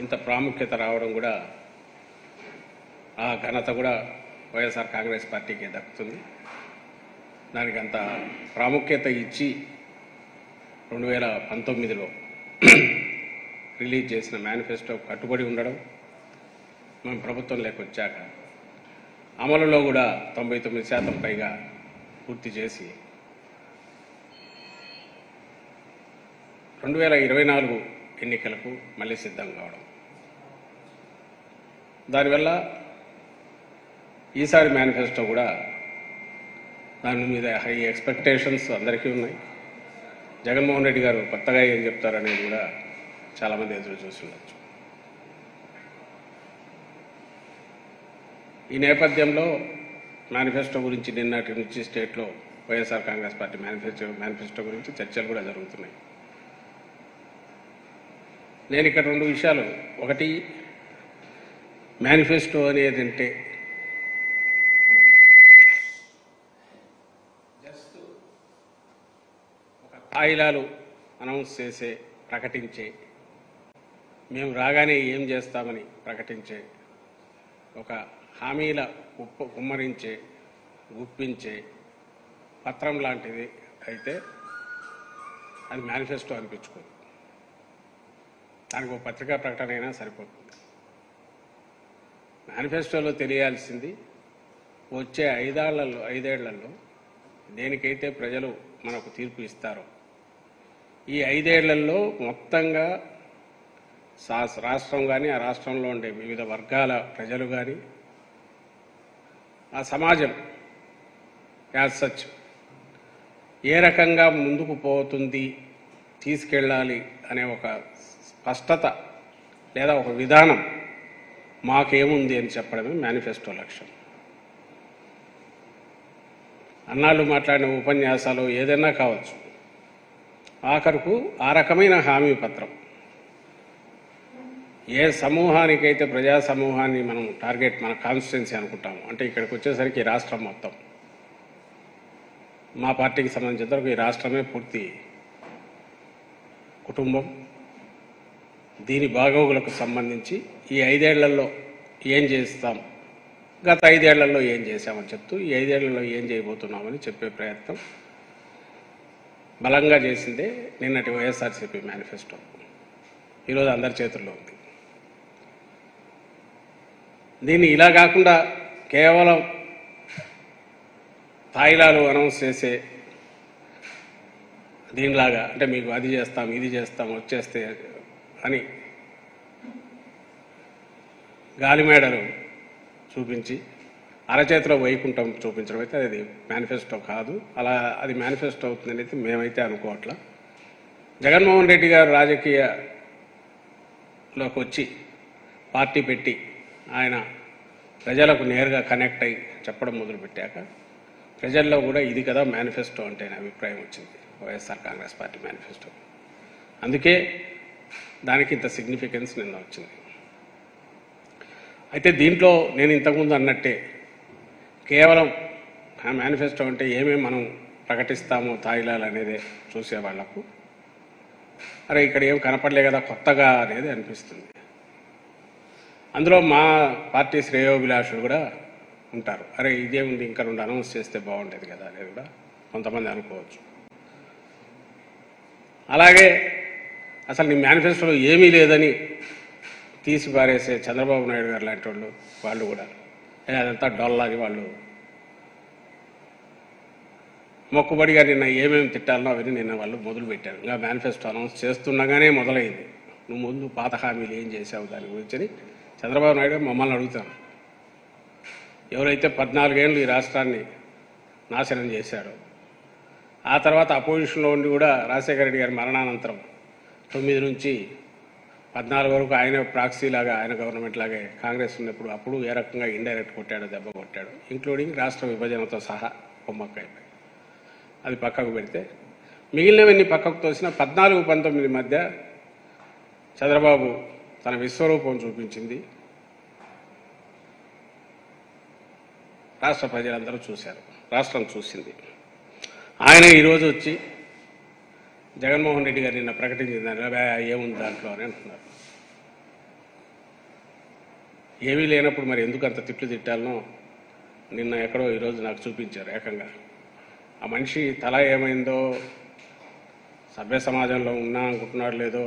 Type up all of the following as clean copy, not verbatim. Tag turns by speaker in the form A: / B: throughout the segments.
A: ఇంత ప్రాముఖ్యత రావడం కూడా ఆ ఘనత కూడా వైఎస్ఆర్ కాంగ్రెస్ పార్టీకి దక్కుతుంది. దానికి అంత ప్రాముఖ్యత ఇచ్చి 2019లో రిలీజ్ చేసిన మేనిఫెస్టో కట్టుబడి ఉండడం, మేము ప్రభుత్వంలోకి వచ్చాక అమలులో కూడా 99% పైగా పూర్తి చేసి 2024 ఎన్నికలకు మళ్ళీ సిద్ధం కావడం. దానివల్ల ఈసారి మేనిఫెస్టో కూడా దాని మీద హై ఎక్స్పెక్టేషన్స్ అందరికీ ఉన్నాయి. జగన్మోహన్ రెడ్డి గారు కొత్తగా ఏం చెప్తారనేది కూడా చాలామంది ఎదురు చూసి ఉండొచ్చు. ఈ నేపథ్యంలో మేనిఫెస్టో గురించి నిన్నటి నుంచి స్టేట్లో వైఎస్ఆర్ కాంగ్రెస్ పార్టీ మేనిఫెస్టో గురించి చర్చలు కూడా జరుగుతున్నాయి. నేను ఇక్కడ 2 విషయాలు, ఒకటి మేనిఫెస్టో అనేది అంటే జస్ట్ ఒక తాయిలాలు అనౌన్స్ చేసే, ప్రకటించే, మేము రాగానే ఏం చేస్తామని ప్రకటించే, ఒక హామీల కుమ్మరించే, గుప్పించే పత్రం లాంటిది అయితే అది మేనిఫెస్టో అనిపించుకోదు. దానికి ఒక పత్రికా ప్రకటన అయినా సరిపోతుంది. మేనిఫెస్టోలో తెలియాల్సింది వచ్చే 5 ఏళ్లలో దేనికైతే ప్రజలు మనకు తీర్పు ఇస్తారో ఈ 5 ఏళ్లలో మొత్తంగా రాష్ట్రం కానీ, ఆ రాష్ట్రంలో ఉండే వివిధ వర్గాల ప్రజలు కానీ, ఆ సమాజం యాజ్ సచ్ ఏ రకంగా ముందుకు పోతుంది, తీసుకెళ్ళాలి అనే ఒక స్పష్టత లేదా ఒక విధానం మాకేముంది అని చెప్పడమే మేనిఫెస్టో లక్ష్యం. అన్నాళ్ళు మాట్లాడిన ఉపన్యాసాలు ఏదైనా కావచ్చు, ఆఖరుకు ఆ రకమైన హామీ పత్రం ఏ సమూహానికైతే, ప్రజా సమూహాన్ని మనం టార్గెట్, మన కాన్స్టిట్యున్సీ అనుకుంటాము, అంటే ఇక్కడికి వచ్చేసరికి రాష్ట్రం మొత్తం, మా పార్టీకి సంబంధించినంతవరకు ఈ రాష్ట్రమే పూర్తి కుటుంబం. దీని బాగోగులకు సంబంధించి ఈ 5 ఏళ్లలో ఏం చేస్తాం, గత 5 ఏళ్లలో ఏం చేశామని చెప్తూ ఈ 5 ఏళ్లలో ఏం చేయబోతున్నామని చెప్పే ప్రయత్నం బలంగా చేసిందే నిన్నటి వైఎస్ఆర్సీపీ మేనిఫెస్టో. ఈరోజు అందరి చేతుల్లో ఉంది. దీన్ని ఇలా కాకుండా కేవలం తాయిలాలు అనౌన్స్ చేసే దీనిలాగా, అంటే మీకు అది చేస్తాం, ఇది చేస్తాం, వచ్చేస్తే అని గాలిమేడలు చూపించి అరచేతిలో వైకుంఠం చూపించడం అయితే అది మేనిఫెస్టో కాదు. అలా అది మేనిఫెస్టో అవుతుందని అయితే మేమైతే అనుకోవట్లా. జగన్మోహన్ రెడ్డి గారు రాజకీయలోకి వచ్చి పార్టీ పెట్టి ఆయన ప్రజలకు నేరుగా కనెక్ట్ అయ్యి చెప్పడం మొదలుపెట్టాక ప్రజల్లో కూడా ఇది కదా మేనిఫెస్టో అంటే అభిప్రాయం వచ్చింది వైఎస్ఆర్ కాంగ్రెస్ పార్టీ మేనిఫెస్టో. అందుకే దానికి ఇంత సిగ్నిఫికెన్స్ నిన్న వచ్చింది. అయితే దీంట్లో నేను ఇంతకుముందు అన్నట్టే కేవలం ఆ మేనిఫెస్టో అంటే ఏమేమి మనం ప్రకటిస్తామో తాయిలాలు అనేదే చూసేవాళ్లకు అరే ఇక్కడ ఏం కనపడలే కదా కొత్తగా అనేది అనిపిస్తుంది. అందులో మా పార్టీ శ్రేయోభిలాషులు కూడా ఉంటారు. అరే ఇదేముంది, ఇంకా 2 అనౌన్స్ చేస్తే బాగుండేది కదా అనేది కూడా కొంతమంది అనుకోవచ్చు. అలాగే అసలు నీ మేనిఫెస్టోలో ఏమీ లేదని తీసి పారేసే చంద్రబాబు నాయుడు గారు లాంటి వాళ్ళు కూడా అదంతా డొల్లాని వాళ్ళు మొక్కుబడిగా నిన్న ఏమేమి తిట్టాలనో అవన్నీ నిన్న వాళ్ళు మొదలుపెట్టారు. ఇంకా మేనిఫెస్టో అనౌన్స్ చేస్తుండగానే మొదలైంది. నువ్వు ముందు పాత హామీలు ఏం చేసావు దాని గురించి చంద్రబాబు నాయుడు మమ్మల్ని అడుగుతాను. ఎవరైతే 14 ఏళ్ళు ఈ రాష్ట్రాన్ని నాశనం చేశాడో, ఆ తర్వాత అపోజిషన్లో ఉండి కూడా రాజశేఖర రెడ్డి గారి మరణానంతరం 9 నుంచి 14 వరకు ఆయన ప్రాక్సీలాగా, ఆయన గవర్నమెంట్ లాగే కాంగ్రెస్ ఉన్నప్పుడు అప్పుడు ఏ రకంగా ఇండైరెక్ట్ కొట్టాడో, దెబ్బ కొట్టాడు, ఇంక్లూడింగ్ రాష్ట్ర విభజనతో సహా కొమ్మక్కైపోయి అది పక్కకు పెడితే మిగిలినవన్నీ పక్కకు తోసిన 14-19 మధ్య చంద్రబాబు తన విశ్వరూపం చూపించింది. రాష్ట్ర ప్రజలందరూ చూశారు, రాష్ట్రం చూసింది. ఆయన ఈరోజు వచ్చి జగన్మోహన్ రెడ్డి గారు నిన్న ప్రకటించింది ఏముంది దాంట్లో అని అంటున్నారు. ఏమీ లేనప్పుడు మరి ఎందుకు అంత తిట్లు తిట్టాలనో నిన్న ఎక్కడో ఈరోజు నాకు చూపించారు ఏకంగా. ఆ మనిషి తల ఏమైందో, సభ్య సమాజంలో ఉన్నా అనుకుంటున్నాడు లేదో,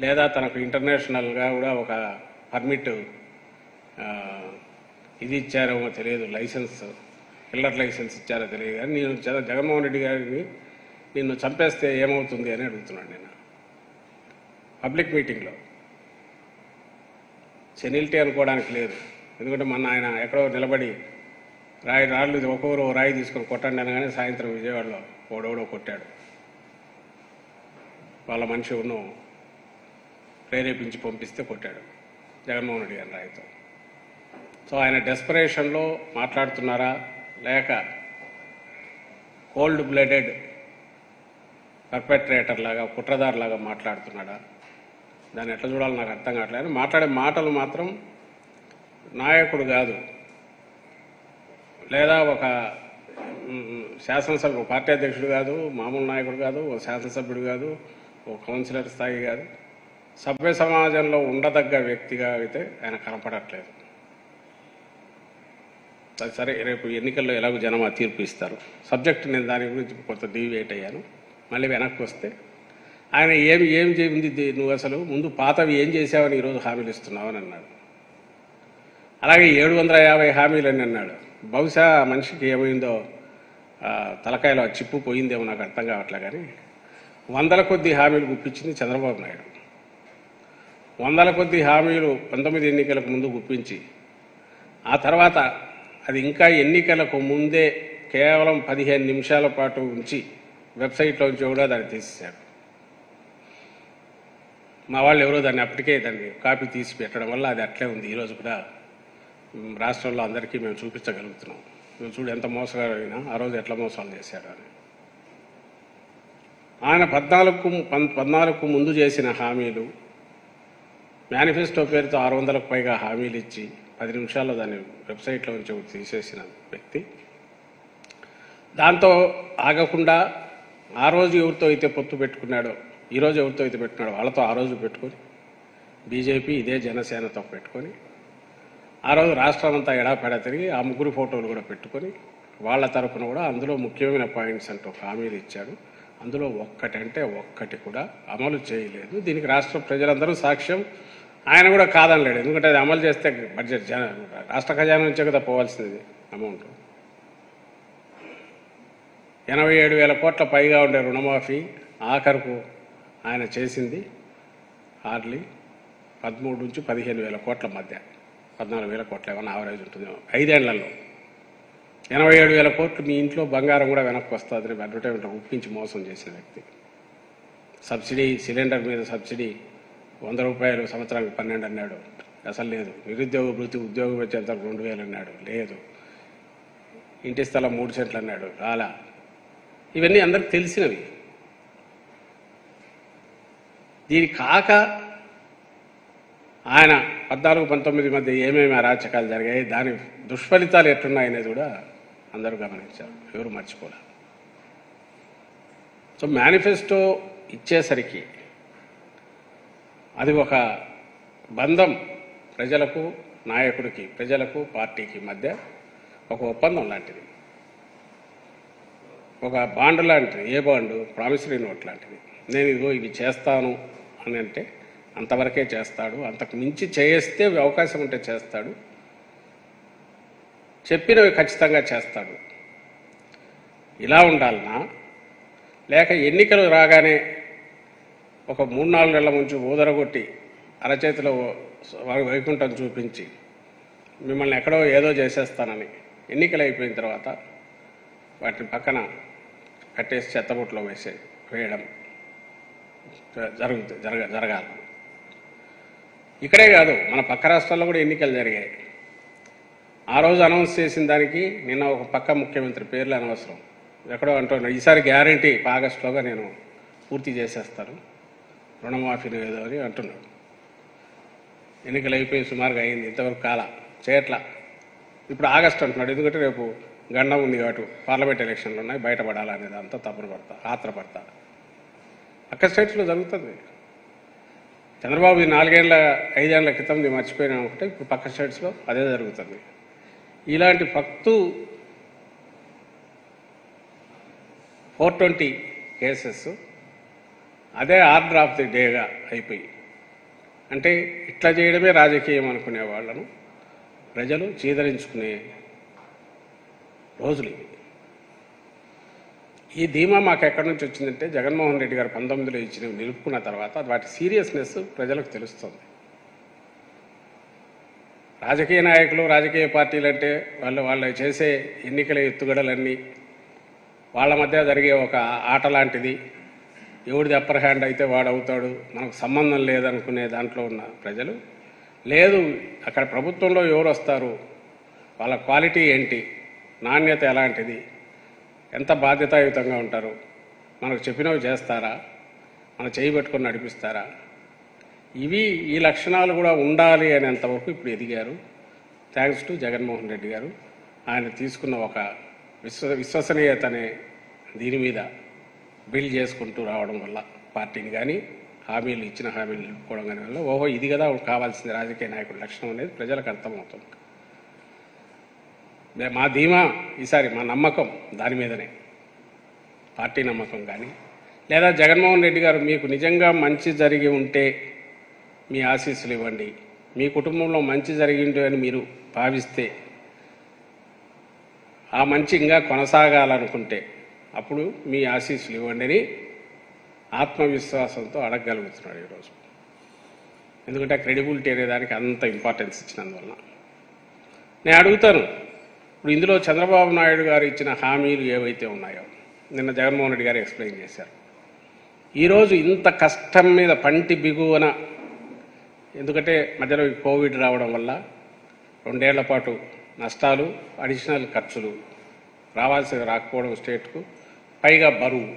A: లేదా తనకు ఇంటర్నేషనల్గా కూడా ఒక పర్మిట్ ఇది ఇచ్చారేమో తెలియదు, లైసెన్స్, కిల్లర్ లైసెన్స్ ఇచ్చారో తెలియదు. కానీ నేను జగన్మోహన్ రెడ్డి గారిని నిన్ను చంపేస్తే ఏమవుతుంది అని అడుగుతున్నాడు నేను పబ్లిక్ మీటింగ్లో. సెనిలిటీ అనుకోవడానికి లేదు, ఎందుకంటే మొన్న ఆయన ఎక్కడో నిలబడి రాళ్ళు ఒక్కొక్కరు రాయి తీసుకొని కొట్టండి అనగానే సాయంత్రం విజయవాడలో ఓడోడో కొట్టాడు. వాళ్ళ మనిషి ఉన్ను ప్రేరేపించి పంపిస్తే కొట్టాడు జగన్మోహన్ రెడ్డి గారి రాయితో. సో ఆయన డెస్పరేషన్లో మాట్లాడుతున్నారా, లేక కోల్డ్ బ్లడెడ్ పర్పెట్రేటర్ లాగా, కుట్రదారులాగా మాట్లాడుతున్నాడా, దాన్ని ఎట్లా చూడాలో నాకు అర్థం కావట్లేదు. మాట్లాడే మాటలు మాత్రం నాయకుడు కాదు, లేదా ఒక శాసనసభ పార్టీ అధ్యక్షుడు కాదు, మామూలు నాయకుడు కాదు, ఒక శాసనసభ్యుడు కాదు, ఒక కౌన్సిలర్ స్థాయి కాదు, సభ్య సమాజంలో ఉండదగ్గ వ్యక్తిగా అయితే ఆయన కనపడట్లేదు. సరే, రేపు ఎన్నికల్లో ఎలాగో జనం ఆ తీర్పు ఇస్తారు. సబ్జెక్ట్ నేను దాని గురించి కొంత డీవియేట్ అయ్యాను. మళ్ళీ వెనక్కి వస్తే ఆయన ఏం చేయింది, నువ్వు అసలు ముందు పాతవి ఏం చేసావని ఈరోజు హామీలు ఇస్తున్నావు అని అన్నాడు. అలాగే 750 హామీలు అని అన్నాడు. బహుశా మనిషికి ఏమైందో తలకాయలో చిప్పు పోయిందేమో నాకు అర్థం కావట్లే. కానీ 100ల కొద్ది హామీలు గుప్పించింది చంద్రబాబు నాయుడు. 100ల కొద్ది హామీలు 19 ఎన్నికలకు ముందు గుప్పించి, ఆ తర్వాత అది ఇంకా ఎన్నికలకు ముందే కేవలం 15 నిమిషాల పాటు ఉంచి వెబ్సైట్లోంచి కూడా దాన్ని తీసేశాడు. మా వాళ్ళు ఎవరో దాన్ని కాపీ తీసి పెట్టడం వల్ల అది అట్లే ఉంది. ఈరోజు కూడా రాష్ట్రంలో అందరికీ మేము చూపించగలుగుతున్నాం. మేము చూడు ఎంత మోసగారైనా ఆ రోజు ఎట్లా మోసాలు చేశాడు అని. ఆయన 14కు ముందు చేసిన హామీలు, మేనిఫెస్టో పేరుతో 600లకు పైగా హామీలు ఇచ్చి 10 నిమిషాల్లో దాన్ని వెబ్సైట్లో నుంచి తీసేసిన వ్యక్తి. దాంతో ఆగకుండా ఆ రోజు ఎవరితో అయితే పొత్తు పెట్టుకున్నాడో, ఈరోజు ఎవరితో అయితే పెట్టుకున్నాడో వాళ్ళతో ఆ రోజు పెట్టుకొని, బీజేపీ ఇదే జనసేనతో పెట్టుకొని, ఆ రోజు రాష్ట్రం అంతా ఎడాపెడా తిరిగి ఆ ముగ్గురు ఫోటోలు కూడా పెట్టుకొని వాళ్ళ తరఫున కూడా అందులో ముఖ్యమైన పాయింట్స్ అంటూ హామీలు ఇచ్చాడు. అందులో ఒక్కటంటే ఒక్కటి కూడా అమలు చేయలేదు. దీనికి రాష్ట్ర ప్రజలందరూ సాక్ష్యం. ఆయన కూడా కాదనలేడు, ఎందుకంటే అది అమలు చేస్తే బడ్జెట్ రాష్ట్ర ఖజానా నుంచే కదా పోవాల్సింది అమౌంట్. 87,000 కోట్ల పైగా ఉండే రుణమాఫీ ఆఖరుకు ఆయన చేసింది హార్డ్లీ 13 నుంచి 15,000 కోట్ల మధ్య, 14,000 కోట్ల ఏమన్నా యావరేజ్ ఉంటుందేమో 5 ఏళ్లలో. 87,000 కోట్లు మీ ఇంట్లో బంగారం కూడా వెనక్కి వస్తుందని అడ్వర్టైజ్మెంట్ ఒప్పించి మోసం చేసిన వ్యక్తి. సబ్సిడీ, సిలిండర్ మీద సబ్సిడీ 100 రూపాయలు, సంవత్సరానికి 12 అన్నాడు, అసలు లేదు. నిరుద్యోగ వృత్తి, ఉద్యోగం వచ్చేంత 2,000 అన్నాడు, లేదు. ఇంటి స్థలం 3 సెంట్లు అన్నాడు, రాలా. ఇవన్నీ అందరికి తెలిసినవి. దీని కాక ఆయన 14-19 మధ్య ఏమేమి అరాచకాలు జరిగాయి, దాని దుష్ఫలితాలు ఎట్లున్నాయనేది కూడా అందరూ గమనించారు, ఎవరు మర్చిపోలే. సో మేనిఫెస్టో ఇచ్చేసరికి అది ఒక బంధం, ప్రజలకు, నాయకుడికి, ప్రజలకు, పార్టీకి మధ్య ఒక ఒప్పందం లాంటిది, ఒక బాండ్ లాంటిది. ఏ బాండు? ప్రామిసరీ నోట్ లాంటిది. నేను ఇదిగో ఇవి చేస్తాను అని అంటే అంతవరకే చేస్తాడు, అంతకు మించి చేస్తే అవకాశం ఉంటే చేస్తాడు, చెప్పినవి ఖచ్చితంగా చేస్తాడు. ఇలా ఉండాలనా, లేక ఎన్నికలు రాగానే ఒక 3-4 నెలల ముంచి ఊదరగొట్టి అరచేతిలో వైకుంఠం చూపించి మిమ్మల్ని ఎక్కడో ఏదో చేసేస్తానని ఎన్నికలు అయిపోయిన తర్వాత వాటిని పక్కన కట్టేసి చెత్తబుట్టలో వేయడం జరగాలి. ఇక్కడే కాదు, మన పక్క రాష్ట్రాల్లో కూడా ఎన్నికలు జరిగాయి. ఆ రోజు అనౌన్స్ చేసిన దానికి నిన్న ఒక పక్క ముఖ్యమంత్రి పేర్లు అనవసరం ఎక్కడో అంటున్నాడు, ఈసారి గ్యారంటీ ఆగస్టులోగా నేను పూర్తి చేసేస్తాను రుణమాఫీని ఏదో అని అంటున్నాడు. ఎన్నికలు అయిపోయి సుమారుగా అయింది, ఇంతవరకు చేయట్లా. ఇప్పుడు ఆగస్టు అంటున్నాడు, ఎందుకంటే రేపు గండం ఉంది కాబట్టి పార్లమెంట్ ఎలక్షన్లు ఉన్నాయి, బయటపడాలనేది అంతా ఆత్రపడతా. పక్క స్టేట్స్లో జరుగుతుంది. చంద్రబాబు 5 ఏళ్ల క్రితంది మర్చిపోయినా ఒకటే, ఇప్పుడు పక్క స్టేట్స్లో అదే జరుగుతుంది. ఇలాంటి ఫక్తు 420 కేసెస్ అదే ఆర్డర్ ఆఫ్ ది డేగా అయిపోయి, అంటే ఇట్లా చేయడమే రాజకీయం అనుకునే వాళ్ళను ప్రజలు చీదరించుకునే రోజులు ఇవి. ఈ ధీమా మాకు ఎక్కడి నుంచి వచ్చిందంటే జగన్మోహన్ రెడ్డి గారు 19లో ఇచ్చినవి నిలుపుకున్న తర్వాత వాటి సీరియస్నెస్ ప్రజలకు తెలుస్తుంది. రాజకీయ నాయకులు, రాజకీయ పార్టీలు అంటే వాళ్ళు చేసే ఎన్నికల ఎత్తుగడలన్నీ వాళ్ళ మధ్య జరిగే ఒక ఆట లాంటిది. ఎవడిది అప్పర్ హ్యాండ్ అయితే వాడు అవుతాడు, మనకు సంబంధం లేదనుకునే దాంట్లో ఉన్న ప్రజలు, లేదు అక్కడ ప్రభుత్వంలో ఎవరు వస్తారు, వాళ్ళ క్వాలిటీ ఏంటి, నాణ్యత ఎలాంటిది, ఎంత బాధ్యతాయుతంగా ఉంటారు, మనకు చెప్పినవి చేస్తారా, మన చేయి పెట్టుకొని నడిపిస్తారా, ఈ లక్షణాలు కూడా ఉండాలి అనేంతవరకు ఇప్పుడు ఎదిగారు. థ్యాంక్స్ టు జగన్మోహన్ రెడ్డి గారు. ఆయన తీసుకున్న ఒక విశ్వసనీయత అనే దీని మీద బిల్డ్ చేసుకుంటూ రావడం వల్ల, పార్టీని కానీ ఇచ్చిన హామీలు నిలుపుకోవడం కానీ వల్ల, ఓహో ఇది కదా కావాల్సింది రాజకీయ నాయకుడి లక్షణం అనేది ప్రజలకు అర్థమవుతుంది. మా ధీమా ఈసారి, మా నమ్మకం దాని మీదనే, పార్టీ నమ్మకం కానీ, లేదా జగన్మోహన్ రెడ్డి గారు మీకు నిజంగా మంచి జరిగి ఉంటే మీ ఆశీస్సులు ఇవ్వండి, మీ కుటుంబంలో మంచి జరిగింది అని మీరు భావిస్తే, ఆ మంచి ఇంకా కొనసాగాలనుకుంటే అప్పుడు మీ ఆశీస్సులు ఇవ్వండి అని ఆత్మవిశ్వాసంతో అడగగలుగుతున్నాడు ఈరోజు. ఎందుకంటే క్రెడిబిలిటీ అనే దానికి అంత ఇంపార్టెన్స్ ఇచ్చినందువల్ల నేను అడుగుతాను. ఇప్పుడు ఇందులో చంద్రబాబు నాయుడు గారు ఇచ్చిన హామీలు ఏవైతే ఉన్నాయో నిన్న జగన్మోహన్ రెడ్డి గారు ఎక్స్ప్లెయిన్ చేశారు. ఈరోజు ఇంత కష్టం మీద పంటి బిగువన, ఎందుకంటే మధ్యలో కోవిడ్ రావడం వల్ల 2 ఏళ్ల పాటు నష్టాలు, అడిషనల్ ఖర్చులు, రావాల్సింది రాకపోవడం స్టేట్కు, పైగా బరువు,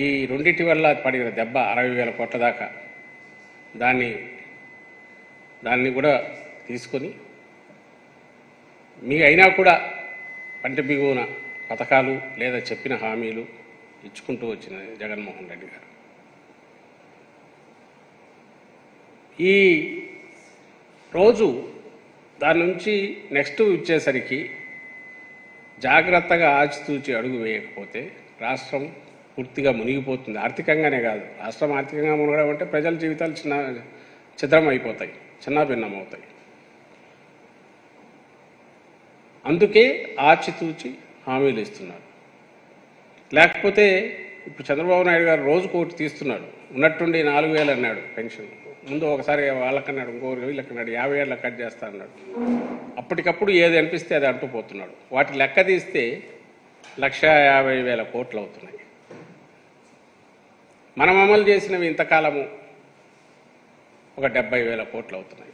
A: ఈ రెండింటి వల్ల పడిన దెబ్బ 60,000 కోట్ల దాకా, దాన్ని కూడా తీసుకొని మీ అయినా కూడా పంట బిగువన పథకాలు లేదా చెప్పిన హామీలు ఇచ్చుకుంటూ వచ్చిన జగన్మోహన్ రెడ్డి గారు ఈ రోజు దాని నుంచి నెక్స్ట్ వచ్చేసరికి జాగ్రత్తగా ఆచితూచి అడుగు వేయకపోతే రాష్ట్రం పూర్తిగా మునిగిపోతుంది. ఆర్థికంగానే కాదు, రాష్ట్రం ఆర్థికంగా మునగడం అంటే ప్రజల జీవితాలు ఛిద్రం అయిపోతాయి, చిన్నాభిన్నమవుతాయి. అందుకే ఆచితూచి హామీలు ఇస్తున్నాడు. లేకపోతే ఇప్పుడు చంద్రబాబు నాయుడు గారు రోజుకోటి తీస్తున్నాడు. ఉన్నట్టుండి 4,000 అన్నాడు పెన్షన్, ముందు ఒకసారి వాళ్ళకన్నాడు, ఇంకొకరు వీళ్ళకన్నాడు, 50 ఏళ్ళ కట్ చేస్తా అన్నాడు. అప్పటికప్పుడు ఏది అనిపిస్తే అది అంటూ పోతున్నాడు. వాటి లెక్క తీస్తే 1,50,000 కోట్లు అవుతున్నాయి. మనం అమలు చేసినవి ఇంతకాలము ఒక 70,000 కోట్లు అవుతున్నాయి.